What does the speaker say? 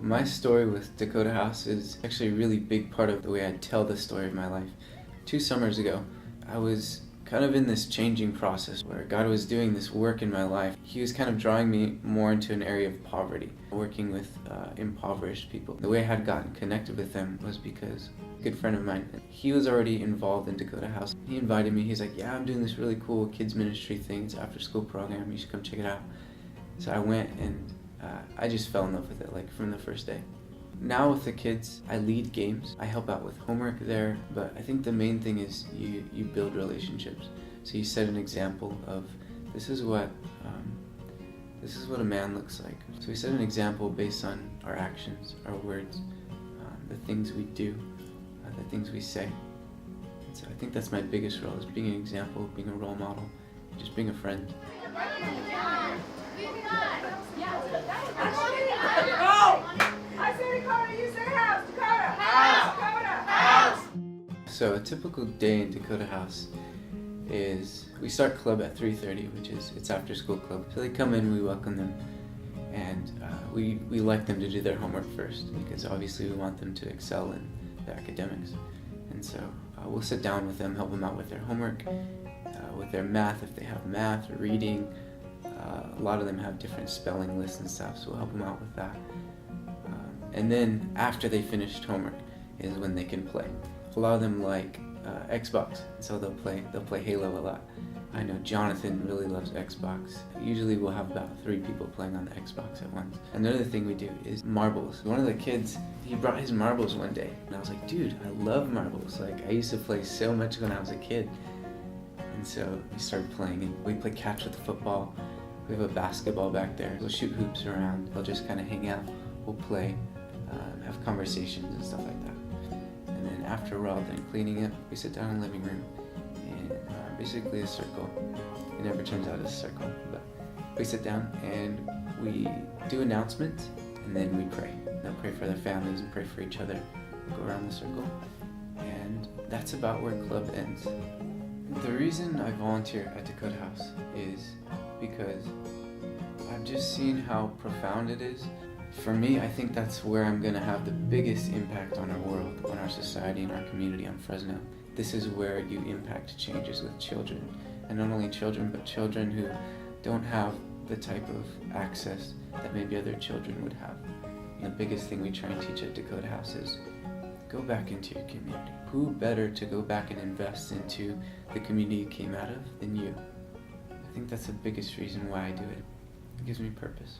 My story with Dakota House is actually a really big part of the way I tell the story of my life. 2 summers ago, I was kind of in this changing process where God was doing this work in my life. He was kind of drawing me more into an area of poverty, working with impoverished people. The way I had gotten connected with them was because a good friend of mine, he was already involved in Dakota House. He invited me. He's like, yeah, I'm doing this really cool kids ministry thing. It's an after school program. You should come check it out. So I went and I just fell in love with it, like from the first day. Now with the kids, I lead games. I help out with homework there, but I think the main thing is you build relationships. So you set an example of this is what a man looks like. So we set an example based on our actions, our words, the things we do, the things we say. And so I think that's my biggest role, is being an example, being a role model, just being a friend. So a typical day in Dakota House is we start club at 3:30, which is it's after school club. So they come in, we welcome them, and we like them to do their homework first, because obviously we want them to excel in their academics. And so we'll sit down with them, help them out with their homework, with their math if they have math or reading. A lot of them have different spelling lists and stuff, so we'll help them out with that. And then after they finished homework is when they can play. A lot of them like Xbox, so they'll play Halo a lot. I know Jonathan really loves Xbox. Usually we'll have about 3 people playing on the Xbox at once. Another thing we do is marbles. One of the kids, he brought his marbles one day, and I was like, dude, I love marbles. Like, I used to play so much when I was a kid. And so we started playing, and we play catch with the football. We have a basketball back there. We'll shoot hoops around. They'll just kind of hang out. We'll play, have conversations and stuff like that. And then after we're all done cleaning up, we sit down in the living room, and basically a circle. It never turns out as a circle, but we sit down and we do announcements, and then we pray. They'll pray for their families and pray for each other. We'll go around the circle, and that's about where club ends. The reason I volunteer at Dakota House is because I've just seen how profound it is. For me, I think that's where I'm going to have the biggest impact on our world, on our society, and our community on Fresno. This is where you impact changes with children. And not only children, but children who don't have the type of access that maybe other children would have. And the biggest thing we try and teach at Dakota House is go back into your community. Who better to go back and invest into the community you came out of than you? I think that's the biggest reason why I do it. It gives me purpose.